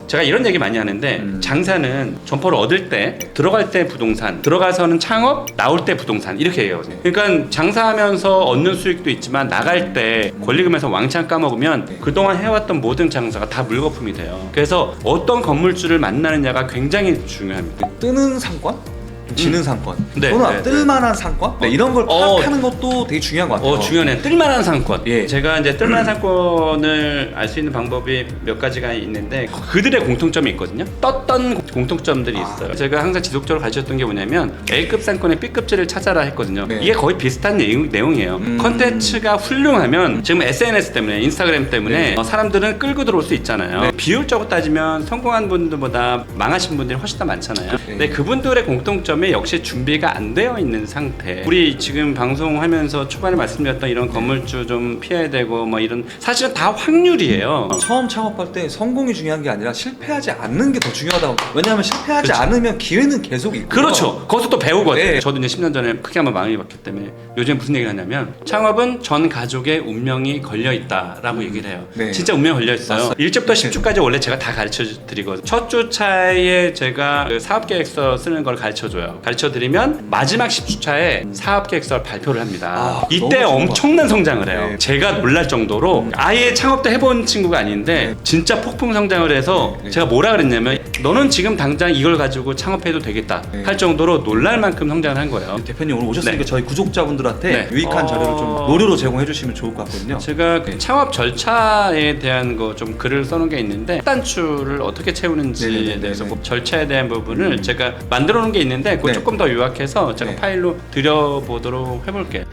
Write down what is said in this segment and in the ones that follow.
제가 이런 얘기 많이 하는데 장사는 점포를 얻을 때, 들어갈 때 부동산, 들어가서는 창업, 나올 때 부동산 이렇게 얘기하거든요. 그러니까 장사하면서 얻는 수익도 있지만 나갈 때 권리금에서 왕창 까먹으면 그동안 해왔던 모든 장사가 다 물거품이 돼요. 그래서 어떤 건물주를 만나느냐가 굉장히 중요합니다. 뜨는 상권? 지는 상권 네, 또는 네, 뜰만한 상권? 네, 이런 걸 파악하는 것도 되게 중요한 것 같아요. 중요해. 뜰만한 상권. 예. 제가 이제 뜰만한 상권을 알 수 있는 방법이 몇 가지가 있는데 그들의 공통점이 있거든요. 떴던 공통점들이 있어요. 제가 항상 지속적으로 가르쳤던 게 뭐냐면 A급 상권의 B급지를 찾아라 했거든요. 네. 이게 거의 비슷한 내용이에요. 컨텐츠가 훌륭하면 지금 SNS 때문에 인스타그램 때문에 사람들은 끌고 들어올 수 있잖아요. 네. 비율적으로 따지면 성공한 분들보다 망하신 분들이 훨씬 더 많잖아요. 근데 그분들의 공통점이 역시 준비가 안 되어 있는 상태. 우리 지금 방송하면서 초반에 말씀드렸던 이런 건물주 좀 피해야 되고 뭐 이런 사실은 다 확률이에요. 처음 창업할 때 성공이 중요한 게 아니라 실패하지 않는 게 더 중요하다고. 왜냐하면 실패하지 그렇죠. 않으면 기회는 계속 있고. 그렇죠. 거기서 또 배우거든요. 네. 저도 이제 10년 전에 크게 한번 망하게 봤기 때문에 요즘 무슨 얘기를 하냐면 창업은 전 가족의 운명이 걸려 있다라고 얘기를 해요. 네. 진짜 운명이 걸려 있어요. 1주부터 10주까지 원래 제가 다 가르쳐 드리거든요. 첫 주 차에 제가 그 사업계획서 쓰는 걸 가르쳐 줘요. 가르쳐 드리면 마지막 10주 차에 사업계획서를 발표를 합니다. 이때 너무 엄청난 성장을 해요. 네. 제가 놀랄 정도로 아예 창업도 해본 친구가 아닌데 진짜 폭풍 성장을 해서 제가 뭐라 그랬냐면 너는 지금 당장 이걸 가지고 창업해도 되겠다 할 정도로 놀랄 만큼 성장을 한 거예요. 대표님 오늘 오셨으니까 네. 저희 구독자분들한테 네. 유익한 자료를 좀 무료로 제공해 주시면 좋을 것 같거든요. 제가 그 창업 절차에 대한 거 좀 글을 써놓은 게 있는데 단추를 어떻게 채우는지에 네네네네. 대해서 그 절차에 대한 부분을 제가 만들어 놓은 게 있는데 그거 네. 조금 더 요약해서 제가 네. 파일로 드려보도록 해볼게요.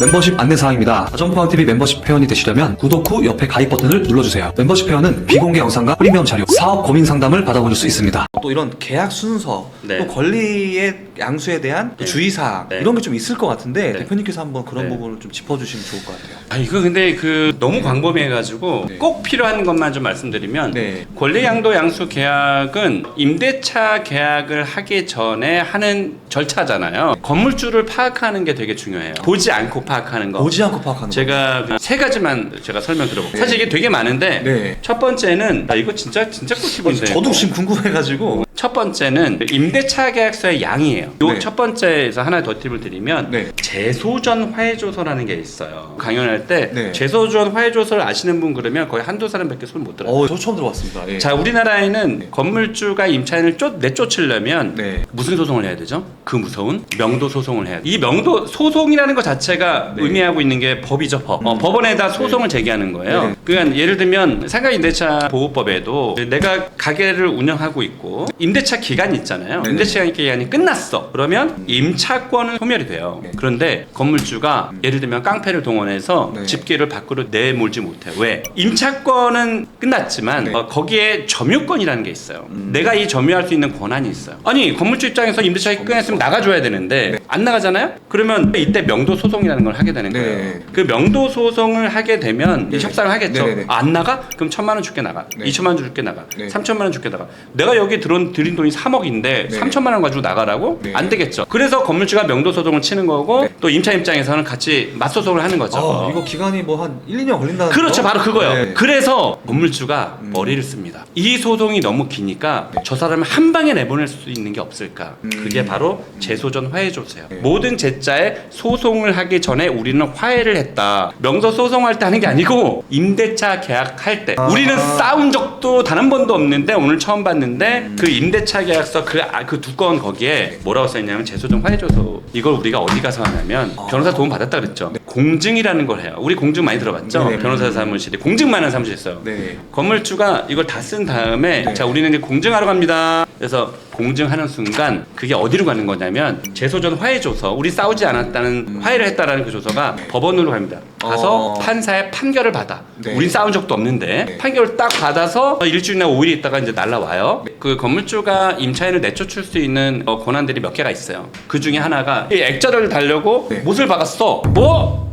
멤버십 안내사항입니다. 정보방TV 멤버십 회원이 되시려면 구독 후 옆에 가입 버튼을 눌러주세요. 멤버십 회원은 비공개 영상과 프리미엄 자료, 사업 고민 상담을 받아보실 수 있습니다. 또 이런 계약 순서, 네. 또 권리의 양수에 대한 또 네. 주의사항 네. 이런 게 좀 있을 것 같은데 네. 대표님께서 한번 그런 네. 부분을 좀 짚어주시면 좋을 것 같아요. 아 이거 근데 그 너무 광범위해가지고 네. 꼭 필요한 것만 좀 말씀드리면 네. 권리양도 양수 계약은 임대차 계약을 하기 전에 하는 절차잖아요. 건물주를 파악하는 게 되게 중요해요. 보지 않고 파악하는 거. 보지 않고 파악하는 거. 제가 그세 가지만 제가 설명 들어볼게요. 네. 사실 이게 되게 많은데 네. 첫 번째는 나 이거 진짜 꿀팁인데. 저도 지금 궁금해가지고. 첫 번째는 임대차 계약서의 양이에요. 요 네. 첫 번째에서 하나 더 팁을 드리면 네. 재소전 화해조서라는 게 있어요. 강연할 때 네. 재소전 화해조서를 아시는 분 그러면 거의 한두 사람밖에 손 못 들어요. 저 처음 들어봤습니다. 예. 자, 우리나라에는 건물주가 임차인을 내쫓으려면 네. 무슨 소송을 해야 되죠? 그 무서운 명도 소송을 해야 돼요. 이 명도 소송이라는 것 자체가 네. 의미하고 있는 게 법이죠, 법. 법원에다 소송을 제기하는 거예요. 네. 그러니까 예를 들면 상가임대차 보호법에도 내가 가게를 운영하고 있고 임대차 기간이 있잖아요. 네네. 임대차 기간이 끝났어. 그러면 임차권은 소멸이 돼요. 네. 그런데 건물주가 예를 들면 깡패를 동원해서 네. 집기를 밖으로 내몰지 못해요. 왜? 임차권은 끝났지만 네. 거기에 점유권이라는 게 있어요. 내가 이 점유할 수 있는 권한이 있어요. 아니 건물주 입장에서 임대차 끝났으면 나가줘야 되는데 네. 안 나가잖아요? 그러면 이때 명도 소송이라는 걸 하게 되는 네. 거예요. 그 명도 소송을 하게 되면 네. 협상을 하겠죠. 네네네. 안 나가? 그럼 1,000만 원 줄게 나가. 네. 2천만 원 줄게 나가. 네. 3천만 원 줄게 나가. 내가 여기 들인 돈이 3억인데 네. 3천만 원 가지고 나가라고? 네. 안 되겠죠. 그래서 건물주가 명도 소송을 치는 거고 네. 또 임차 입장에서는 같이 맞소송을 하는 거죠. 이거 기간이 뭐 한 1, 2년 걸린다는 그렇죠. 거? 바로 그거예요. 네. 그래서 건물주가 머리를 씁니다. 이 소송이 너무 기니까 저 사람을 한 방에 내보낼 수 있는 게 없을까? 그게 바로 재소전 화해조서예요. 네. 모든 제자에 소송을 하기 전에 우리는 화해를 했다. 명도 소송할 때 하는 게 아니고 임대차 계약할 때 우리는 싸운 적도 단 한 번도 없는데 오늘 처음 봤는데 그 임대차 계약서 그 두꺼운 거기에 뭐라고 써있냐면 재소전 화해조서. 이걸 우리가 어디 가서 하냐면 변호사 도움 받았다 그랬죠. 공증이라는 걸 해요. 우리 공증 많이 들어봤죠? 네네. 변호사 사무실에 공증 많은 사무실 있어요. 네. 건물주가 이걸 다 쓴 다음에 네. 자 우리는 이제 공증하러 갑니다. 그래서 공증하는 순간 그게 어디로 가는 거냐면 재소전 화해조서, 우리 싸우지 않았다는 화해를 했다라는 그 조서가 법원으로 갑니다. 가서 판사의 판결을 받아. 네. 우린 싸운 적도 없는데 네. 판결을 딱 받아서 일주일이나 5일 있다가 이제 날라와요. 그 건물주가 임차인을 내쫓을 수 있는 권한들이 몇 개가 있어요. 그 중에 하나가 이 액자를 달려고 네. 못을 박았어. 뭐?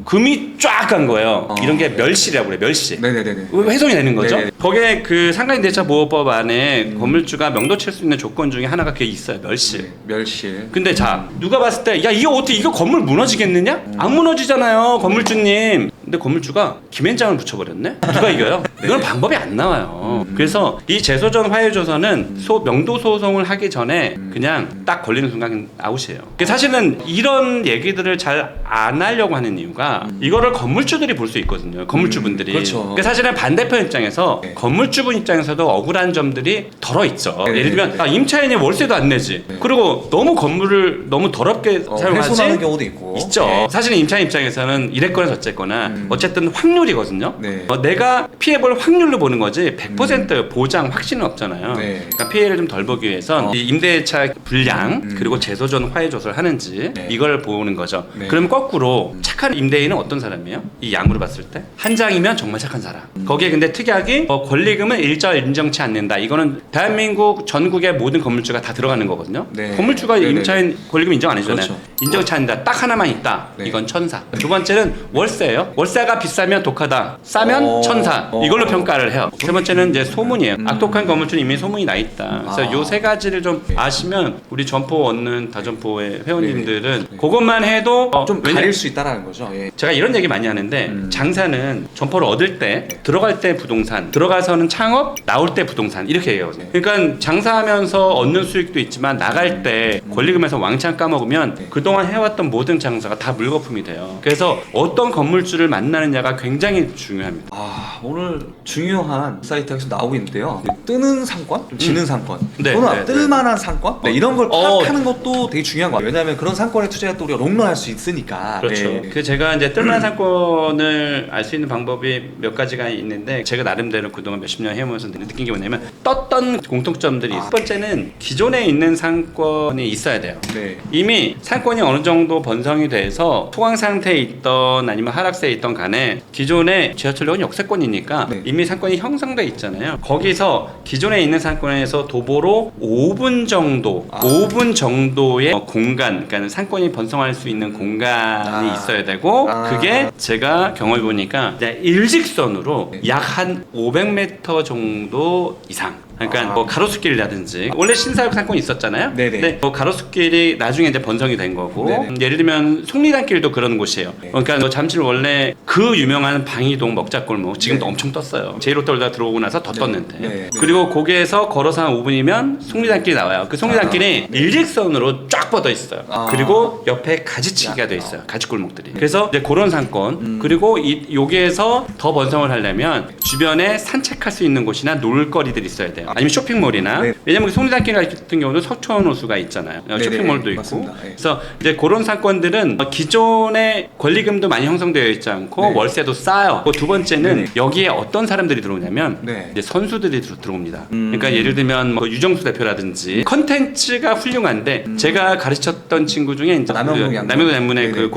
금이 쫙 간 거예요. 이런 게 멸실이라고 그래. 멸실. 네네네네. 훼손이 되는 거죠. 네네. 거기에 그 상가임대차 보호법 안에 건물주가 명도 칠 수 있는 조건 중에 하나가 그게 있어요. 멸실. 네. 멸실. 근데 자 누가 봤을 때 야 이거 어떻게 이거 건물 무너지겠느냐? 안 무너지잖아요 건물주님. 근데 건물주가 김앤장을 붙여버렸네? 누가 이겨요? 이건 방법이 안 나와요. 그래서 이 재소전 화해조서는 명도 소송을 하기 전에 그냥 딱 걸리는 순간 아웃이에요. 사실은 이런 얘기들을 잘 안 하려고 하는 이유가 이거를 건물주들이 볼 수 있거든요. 건물주분들이. 그렇죠. 사실은 반대편 입장에서 네. 건물주분 입장에서도 억울한 점들이 덜어 있죠. 네, 예를 들면 임차인이 월세도 안 내지. 그리고 너무 건물을 너무 더럽게 사용하지. 훼손하는 경우도 있고. 있죠. 네. 사실은 임차인 입장에서는 이랬거나 저쨌거나 어쨌든 확률이거든요. 네. 내가 피해볼 확률로 보는 거지 100% 보장 확신은 없잖아요. 네. 그러니까 피해를 좀 덜 보기 위해선 이 임대차 분량 그리고 재소전 화해 조서를 하는지 네. 이걸 보는 거죠. 네. 그럼 거꾸로 착한 임대인은 어떤 사람이에요? 이 양으로 봤을 때 한 장이면 정말 착한 사람. 거기에 근데 특이하게 권리금은 일절 인정치 않는다. 이거는 대한민국 전국의 모든 건물주가 다 들어가는 거거든요. 네. 건물주가 네네. 임차인 권리금 인정 안 해주잖아요. 그렇죠. 인정치 않는다. 딱 하나만 있다. 네. 이건 천사. 두 번째는 월세예요. 월세가 비싸면 독하다. 싸면 천사. 이걸로 평가를 해요. 세 번째는 이제 소문이에요. 악독한 건물주는 이미 소문이 나 있다. 그래서 요 세 가지를 좀 아시면 우리 점포 얻는 다점포의 회원님들은 그것만 해도 좀 왜냐- 가릴 수 있다라는 거죠. 예. 제가 이런 얘기 많이 하는데 장사는 점포를 얻을 때 들어갈 때 부동산, 들어가서는 창업, 나올 때 부동산 이렇게 얘기하거든요. 그러니까 장사하면서 얻는 수익도 있지만 나갈 때 권리금에서 왕창 까먹으면 그동안 해왔던 모든 장사가 다 물거품이 돼요. 그래서 어떤 건물주를 만나느냐가 굉장히 중요합니다. 오늘 중요한 사이트에서 나오고 있는데요. 뜨는 상권, 좀 지는 상권, 네, 또는 네, 뜰만한 상권, 이런 걸 어. 파악하는 것도 되게 중요한 것 같아요. 왜냐하면 그런 상권에 투자해 또 우리가 롱런할 수 있으니까. 그렇죠. 네. 그 제가 이제 뜰만한 상권을 알 수 있는 방법이 몇 가지가 있는데 제가 나름대로 그동안 몇십 년 해오면서 느낀 게 뭐냐면 떴던 공통점들이 첫 번째는 기존에 있는 상권이 있어야 돼요. 네. 이미 상권이 어느 정도 번성이 돼서 소강 상태에 있던 아니면 하락세에 있던 간에 기존에 지하철역은 역세권이니까 네. 이미 상권이 형성돼 있잖아요. 거기서 기존에 있는 상권에서 도보로 5분 정도, 5분 정도의 공간, 그러니까 상권이 번성할 수 있는 공간이 있어야 되고 그게 제가 경험해 보니까 이제 일직선으로 네. 약 한 500m 정도 이상. 그러니까 뭐 가로수길이라든지 원래 신사역 상권이 있었잖아요. 네네. 근데 뭐 가로수길이 나중에 이제 번성이 된 거고 네네. 예를 들면 속리단길도 그런 곳이에요. 네. 그러니까 뭐 잠실 원래 그 유명한 방이동 먹자골목 지금도 네. 엄청 떴어요. 제이롯돌다 들어오고 나서 더 떴는데 네. 그리고 거기에서 걸어서 한 5분이면 속리단길이 나와요. 그 속리단길이 일직선으로 쫙 뻗어 있어요. 그리고 옆에 가지치기가 돼 있어요. 가지골목들이. 그래서 이제 그런 상권 그리고 여기에서 더 번성을 하려면 주변에 산책할 수 있는 곳이나 놀거리들이 있어야 돼요. 아니면 쇼핑몰이나 네. 왜냐면 속리단길 같은 경우는 서초원호수가 있잖아요. 쇼핑몰도 있고 맞습니다. 네. 그래서 이제 그런 상권들은 기존의 권리금도 많이 형성되어 있지 않고 네. 월세도 싸요. 두 번째는 네네. 여기에 어떤 사람들이 들어오냐면 네. 이제 선수들이 들어옵니다. 그러니까 예를 들면 뭐 유정수 대표라든지 컨텐츠가 훌륭한데 제가 가르쳤던 친구 중에 이제 남영동 양문. 남영동 양문의 네네. 그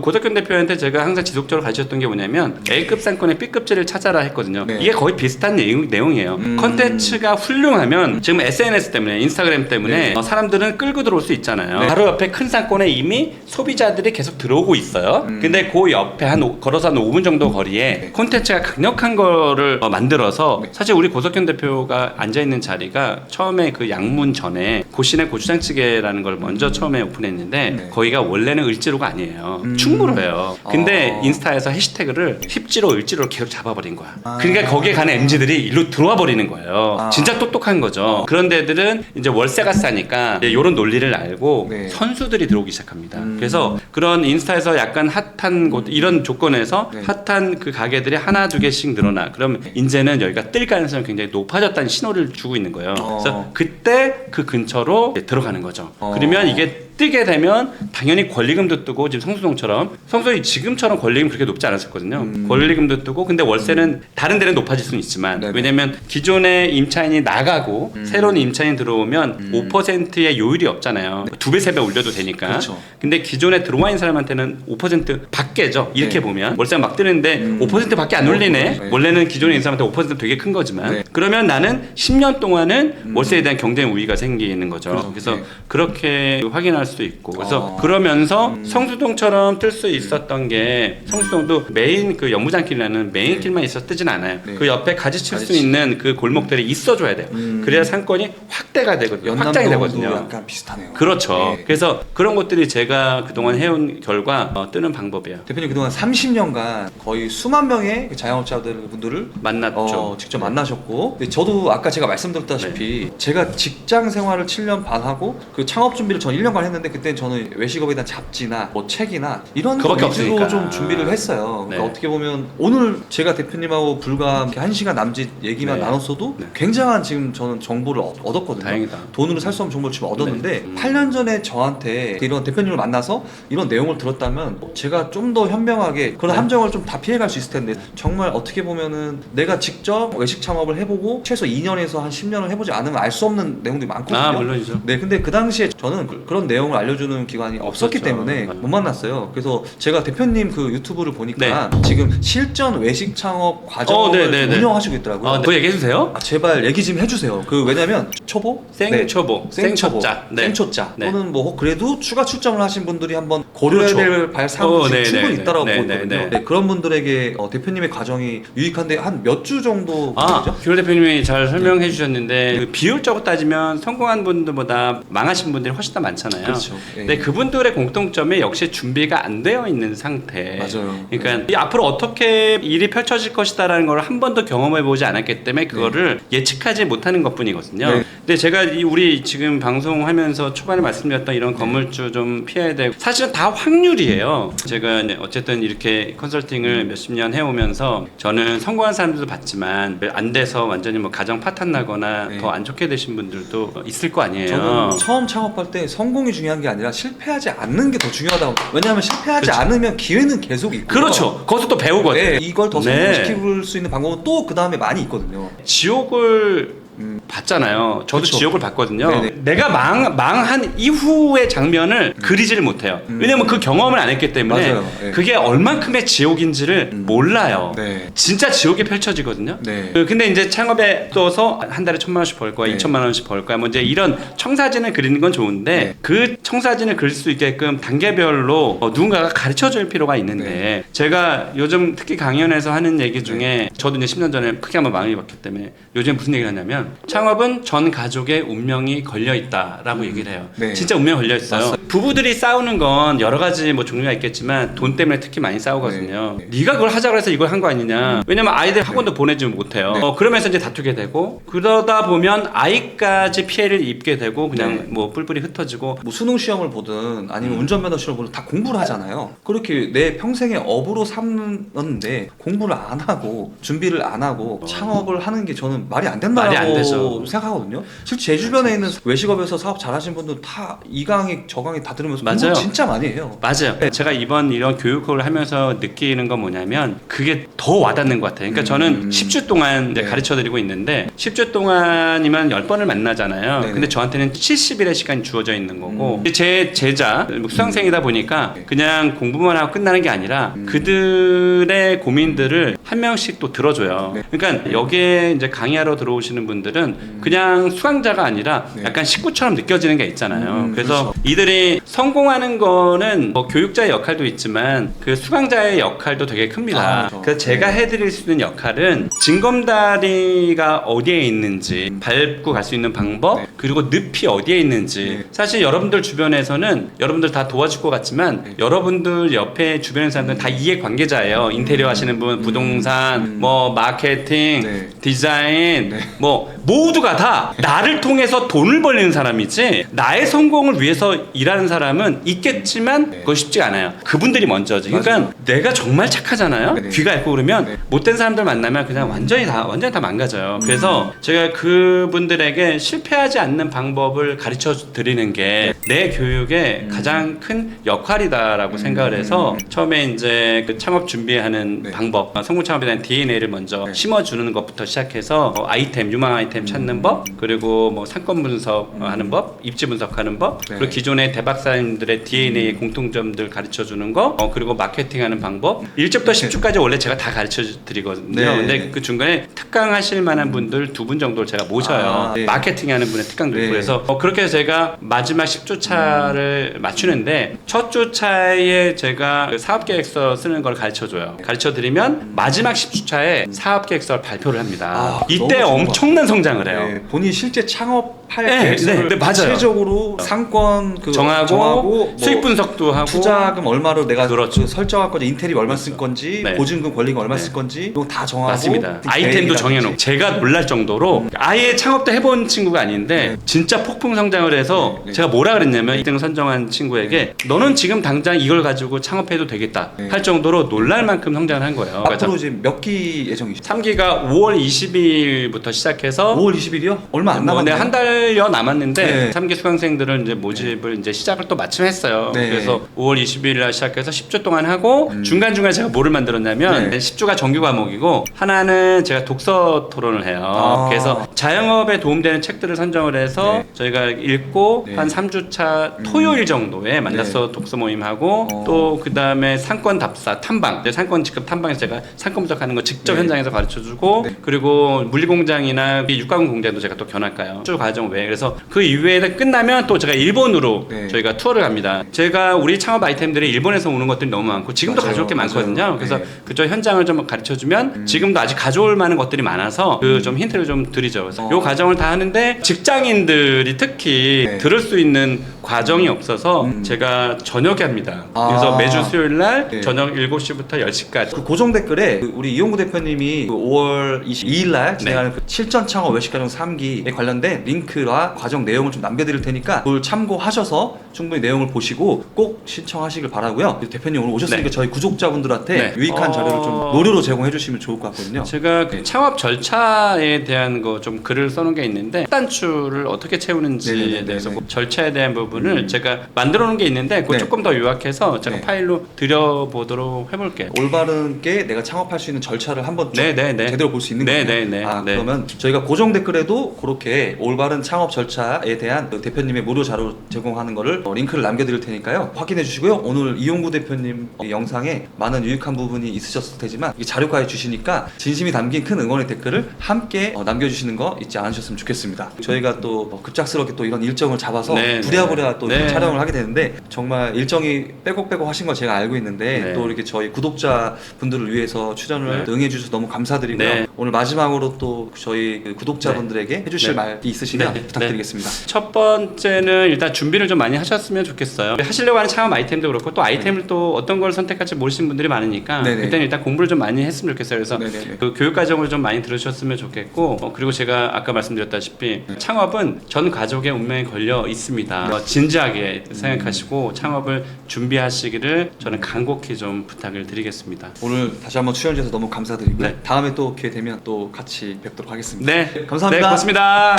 고석현 대표한테 제가 항상 지속적으로 가르쳤던 게 뭐냐면 A급 상권의 B급제를 찾아라 했거든요. 네. 이게 거의 비슷한 내용이에요. 컨텐츠가 훌륭하면 지금 SNS 때문에 인스타그램 때문에 네. 사람들은 끌고 들어올 수 있잖아요. 네. 바로 옆에 큰 상권에 이미 소비자들이 계속 들어오고 있어요. 근데 그 옆에 걸어서 한 5분 정도 거리에 네. 콘텐츠가 강력한 거를 만들어서 네. 사실 우리 고석현 대표가 앉아있는 자리가 처음에 그 양문 전에 고신의 고추장찌개라는 걸 먼저 처음에 오픈했는데 네. 거기가 원래는 을지로가 아니에요. 충무로예요. 근데 인스타에서 해시태그를 힙지로 을지로로 계속 잡아버린 거야. 그러니까 거기에 가는 MZ들이 일로 들어와 버리는 거예요. 진짜 똑똑한 거죠. 그런 데들은 이제 월세가 싸니까 이런 논리를 알고 네. 선수들이 들어오기 시작합니다. 그래서 그런 인스타에서 약간 핫한 곳 이런 조건에서 네. 핫한 그 가게들이 하나 두 개씩 늘어나. 그럼 이제는 여기가 뜰 가능성이 굉장히 높아졌다는 신호를 주고 있는 거예요. 그래서 그때 그 근처로 이제 들어가는 거죠. 그러면 이게 뜨게 되면 당연히 권리금도 뜨고 지금 성수동처럼 성수동이 지금처럼 권리금 그렇게 높지 않았었거든요. 권리금도 뜨고 근데 월세는 다른 데는 높아질 수는 있지만 네네. 왜냐면 기존의 임차인이 나가고 새로운 임차인이 들어오면 5%의 요율이 없잖아요. 2배, 3배 올려도 되니까. 그렇죠. 근데 기존에 들어와 있는 사람한테는 5% 밖에죠. 이렇게 네. 보면 월세가 막 뜨는데 5% 밖에 안 올리네. 네. 원래는 기존에 있는 사람한테 5% 되게 큰 거지만 네. 그러면 나는 10년 동안은 월세에 대한 경쟁 우위가 생기는 거죠. 그렇죠. 그래서 네. 그렇게 확인할 수 수 있고 그래서 그러면서 성수동처럼 뜰 수 있었던 게 성수동도 메인 그 연무장길이라는 메인 길만 있어 뜨진 않아요. 네. 그 옆에 가지칠 수 가지치. 있는 그 골목들이 있어줘야 돼요. 그래야 상권이 확대가 되거든요. 확장이 연남동도 되거든요. 약간 비슷하네요. 그렇죠. 네. 그래서 그런 것들이 제가 그동안 해온 결과 뜨는 방법이에요. 대표님 그동안 30년간 거의 수만 명의 자영업자분들을 만났죠. 직접 만나셨고 근데 저도 아까 제가 말씀드렸다시피 네. 제가 직장 생활을 7년 반 하고 그 창업 준비를 전 1년간 했는데 그때 저는 외식업에 대한 잡지나 뭐 책이나 이런 거 그거밖에 위주로 없으니까. 좀 준비를 했어요. 그러니까 네. 어떻게 보면 오늘 제가 대표님하고 불과 1시간 남짓 얘기만 네. 나눴어도 네. 굉장한 지금 저는 정보를 얻었거든요. 다행이다. 돈으로 살 수 없는 정보를 지금 얻었는데 네. 8년 전에 저한테 이런 대표님을 만나서 이런 내용을 들었다면 제가 좀 더 현명하게 그런 네. 함정을 좀 다 피해갈 수 있을 텐데 정말 어떻게 보면은 내가 직접 외식 창업을 해보고 최소 2년에서 한 10년을 해보지 않으면 알 수 없는 내용들이 많거든요. 아 물론이죠. 네, 근데 그 당시에 저는 그런 내용을 알려주는 기관이 없었기 없었죠. 때문에 못 만났어요. 그래서 제가 대표님 그 유튜브를 보니까 네. 지금 실전 외식 창업 과정을 네, 네, 네. 운영하시고 있더라고요. 그거 얘기해 주세요. 아, 제발 얘기 좀 해주세요. 그 왜냐면 초보, 생초보, 생초자, 네. 생초자 네. 또는 뭐 그래도 추가 출장을 하신 분들이 한번 고려해야 그렇죠. 될 사항들이 네, 충분히 네, 있다라고 네, 보거든요. 네, 네. 네, 그런 분들에게 대표님의 과정이 유익한데 한 몇 주 정도 걸리죠? 규호 대표님이 잘 설명해 주셨는데 그 비율적으로 따지면 성공한 분들보다 망하신 분들이 훨씬 더 많잖아요. 그렇죠. 예. 근데 그분들의 공통점이 역시 준비가 안 되어 있는 상태. 맞아요. 그러니까 이 앞으로 어떻게 일이 펼쳐질 것이다라는 걸 한 번도 경험해 보지 않았기 때문에 그거를 예측하지 못하는 것뿐이거든요. 네. 근데 제가 우리 지금 방송하면서 초반에 말씀드렸던 이런 건물주 좀 피해야 되고 사실은 다 확률이에요. 제가 어쨌든 이렇게 컨설팅을 몇십 년 해오면서 저는 성공한 사람들도 봤지만 안 돼서 완전히 뭐 가정 파탄 나거나 네. 더 안 좋게 되신 분들도 있을 거 아니에요. 저는 처음 창업할 때 성공이 중요한 게 아니라 실패하지 않는 게 더 중요하다고. 왜냐하면 실패하지 그렇죠. 않으면 기회는 계속 있고. 그렇죠. 거기서 또 배우거든. 네, 이걸 더 네. 성공시킬 수 있는 방법은 또 그 다음에 많이 있거든요. 지옥을 봤잖아요. 저도 그쵸. 지옥을 봤거든요. 네네. 내가 망한 이후의 장면을 그리지를 못해요. 왜냐면 그 경험을 안 했기 때문에 맞아요. 네. 그게 얼만큼의 지옥인지를 몰라요. 네. 진짜 지옥이 펼쳐지거든요. 네. 근데 이제 창업에 떠서 한 달에 1,000만 원씩 벌 거야, 네. 2,000만 원씩 벌 거야. 뭐 이제 이런 청사진을 그리는 건 좋은데 네. 그 청사진을 그릴 수 있게끔 단계별로 누군가가 가르쳐 줄 필요가 있는데 네. 제가 요즘 특히 강연에서 하는 얘기 중에 저도 이제 10년 전에 크게 한번 망을 봤기 때문에 요즘 무슨 얘기를 하냐면 창업은 전 가족의 운명이 걸려 있다라고 얘기를 해요. 네. 진짜 운명이 걸려 있어요. 맞아요. 부부들이 싸우는 건 여러 가지 뭐 종류가 있겠지만 돈 때문에 특히 많이 싸우거든요. 네. 네가 그걸 하자고 해서 이걸 한 거 아니냐. 왜냐면 아이들 학원도 보내지 못해요. 네. 그러면서 이제 다투게 되고 그러다 보면 아이까지 피해를 입게 되고 그냥 네. 뭐 뿔뿔이 흩어지고 뭐 수능 시험을 보든 아니면 운전면허 시험을 보든 다 공부를 하잖아요. 그렇게 내 평생의 업으로 삼는데 공부를 안 하고 준비를 안 하고 창업을 하는 게 저는 말이 안 된다고 말이 안 되죠. 생각하거든요. 실제 제 주변에 있는 외식업에서 사업 잘하신 분들 다 이 강의 저 강의 다 들으면서 맞아요. 공부 진짜 많이 해요. 맞아요. 제가 이번 이런 교육을 하면서 느끼는 건 뭐냐면 그게 더 와닿는 것 같아요. 그러니까 저는 10주 동안 이제 네. 가르쳐-드리고 있는데 10주 동안이면 10번을 만나잖아요. 네네. 근데 저한테는 70일의 시간이 주어져 있는 거고 제 제자, 수강생이다 보니까 그냥 공부만 하고 끝나는 게 아니라 그들의 고민들을 한 명씩 또 들어줘요. 네. 그러니까 여기에 이제 강의하러 들어오시는 분들은 그냥 수강자가 아니라 네. 약간 식구처럼 느껴지는 게 있잖아요. 그래서 그렇죠. 이들이 성공하는 거는 뭐 교육자의 역할도 있지만 그 수강자의 역할도 되게 큽니다. 아, 그렇죠. 그래서 제가 네. 해드릴 수 있는 역할은 징검다리가 어디에 있는지 밟고 갈 수 있는 방법 네. 그리고 늪이 어디에 있는지 네. 사실 여러분들 주변에서는 여러분들 다 도와줄 것 같지만 네. 여러분들 옆에 주변의 사람들은 다 이해관계자예요. 인테리어 하시는 분, 부동산, 뭐 마케팅, 네. 디자인 네. 뭐 모두가 다 나를 통해서 돈을 벌리는 사람이지 나의 성공을 위해서 일하는 사람은 있겠지만 네. 그거 쉽지 않아요. 그분들이 먼저지. 그러니까 맞아요. 내가 정말 착하잖아요. 네. 귀가 얇고 그러면 네. 못된 사람들 만나면 그냥 완전히 다 망가져요. 그래서 제가 그분들에게 실패하지 않는 방법을 가르쳐 드리는 게 내 교육의 가장 큰 역할이다라고 생각을 해서 처음에 이제 그 창업 준비하는 네. 방법, 성공 창업에 대한 DNA를 먼저 네. 심어주는 것부터 시작해서 아이템, 유망 아이템 찾는 법, 그리고 뭐 상권 분석하는 법, 입지 분석하는 법, 네. 그리고 기존의 대박사님들의 DNA 공통점들 가르쳐주는 거, 그리고 마케팅하는 방법, 1주부터 10주까지 원래 제가 다 가르쳐 드리거든요. 네. 근데 그 중간에 특강하실 만한 분들 2분 정도를 제가 모셔요. 네. 마케팅하는 분의 특강도 있고 네. 그래서 그렇게 해서 제가 마지막 10주 차를 맞추는데 첫 주 차에 제가 그 사업계획서 쓰는 걸 가르쳐줘요. 가르쳐드리면 마지막 10주 차에 사업계획서를 발표를 합니다. 아, 이때 너무 좋은 엄청난 성장을 해요. 네, 본인이 실제 창업할 네, 계획서를 네, 맞아요. 구체적으로 상권 정하고 뭐 수익 분석도 하고 투자금 얼마로 내가 그렇죠. 그 설정할 건지 인테리어 얼마 쓸 건지 네. 보증금 권리금 얼마 네. 쓸 건지 이거 다 정하고 맞습니다. 그 아이템도 계획이라든지. 정해놓고 제가 놀랄 정도로 아예 창업도 해본 친구가 아닌데 진짜 폭풍 성장을 해서 네. 제가 뭐라 그랬냐면 2등 선정한 친구에게 너는 지금 당장 이걸 가지고 창업해도 되겠다 네. 할 정도로 놀랄 만큼 성장을 한 거예요. 앞으로 이제 몇 기 예정이시죠? 3기가 5월 20일부터 시작해서 5월 20일이요? 얼마 안 남았네요. 한 달여 남았는데 네. 3기 수강생들은 이제 모집을 이제 시작을 또 마침 했어요. 네. 그래서 5월 20일 날 시작해서 10주 동안 하고 중간중간에 제가 뭐를 만들었냐면 네. 10주가 정규 과목이고 하나는 제가 독서 토론을 해요. 아. 그래서 자영업에 도움되는 책들을 선정을 해서 네. 저희가 읽고 네. 한 3주차 토요일 정도에 만나서 독서 모임하고 또 그다음에 상권 답사 탐방 이제 상권 직급 탐방에서 제가 상권 분석하는 거 직접 네. 현장에서 가르쳐주고 네. 그리고 물리공장이나 이 육가공 공장도 제가 또 견학가요. 주 과정 외에 그래서 그 이후에 끝나면 또 제가 일본으로 네. 저희가 투어를 갑니다. 제가 우리 창업 아이템들이 일본에서 오는 것들이 너무 많고 지금도 맞아요. 가져올 게 많거든요. 맞아요. 그래서 네. 그쪽 현장을 좀 가르쳐주면 지금도 아직 가져올 만한 것들이 많아서 그 좀 힌트를 좀 드리죠. 그래서 요 과정을 다 하는데 직장인들이 특히 네. 들을 수 있는 과정이 없어서 제가 저녁에 합니다. 아. 그래서 매주 수요일 날 네. 저녁 7시부터 10시까지 그 고정 댓글에 그 우리 이용구 대표님이 그 5월 22일 날 진행하는 그 실전 창업 외식과정 3기에 관련된 링크와 과정 내용을 좀 남겨드릴 테니까 그걸 참고하셔서 충분히 내용을 보시고 꼭 신청하시길 바라고요. 그리고 대표님 오늘 오셨으니까 네. 저희 구독자분들한테 네. 유익한 자료를 좀 무료로 제공해 주시면 좋을 것 같거든요. 제가 그 네. 창업 절차에 대한 거 좀 글을 써놓은 게 있는데 단추를 어떻게 채우는지에 네네네네. 대해서 그 절차에 대한 부분을 제가 만들어 놓은 게 있는데 그거 네. 조금 더 요약해서 제가 네. 파일로 드려보도록 해볼게요. 올바르게 내가 창업할 수 있는 절차를 한번 좀 네네네. 제대로 볼 수 있는 거예요. 네네네. 아, 네. 그러면 저희가 고정 댓글에도 그렇게 올바른 창업 절차에 대한 그 대표님의 무료 자료 제공하는 거를 링크를 남겨드릴 테니까요. 확인해 주시고요. 오늘 이용구 대표님 영상에 많은 유익한 부분이 있으셨을 테지만 이게 자료까지 주시니까 진심이 담긴 큰 응원의 댓글을 함께 남겨주시는 거 잊지 않으셨으면 좋겠습니다. 저희가 또 급작스럽게 또 이런 일정을 잡아서 네, 부랴부랴 또 네. 촬영을 하게 되는데 정말 일정이 빼곡빼곡 하신 거 제가 알고 있는데 네. 또 이렇게 저희 구독자 분들을 위해서 출연을 네. 응해주셔서 너무 감사드리고요. 네. 오늘 마지막으로 또 저희 그 구독자분들에게 해주실 네. 말이 있으시면 네. 부탁드리겠습니다. 첫 번째는 일단 준비를 좀 많이 하셨으면 좋겠어요. 하시려고 하는 창업 아이템도 그렇고 또 아이템을 또 어떤 걸 선택할지 모르시는 분들이 많으니까 네네. 그때는 일단 공부를 좀 많이 했으면 좋겠어요. 그래서 네네네. 그 교육 과정을 좀 많이 들으셨으면 좋겠고 그리고 제가 아까 말씀드렸다시피 창업은 전 가족의 운명에 걸려 있습니다. 진지하게 생각하시고 창업을 준비하시기를 저는 간곡히 좀 부탁을 드리겠습니다. 오늘 다시 한번 출연해 주셔서 너무 감사드리고요. 네. 다음에 또 기회 되면 또 같이 뵙도록 하겠습니다. 네, 감사합니다. 네, 고맙습니다.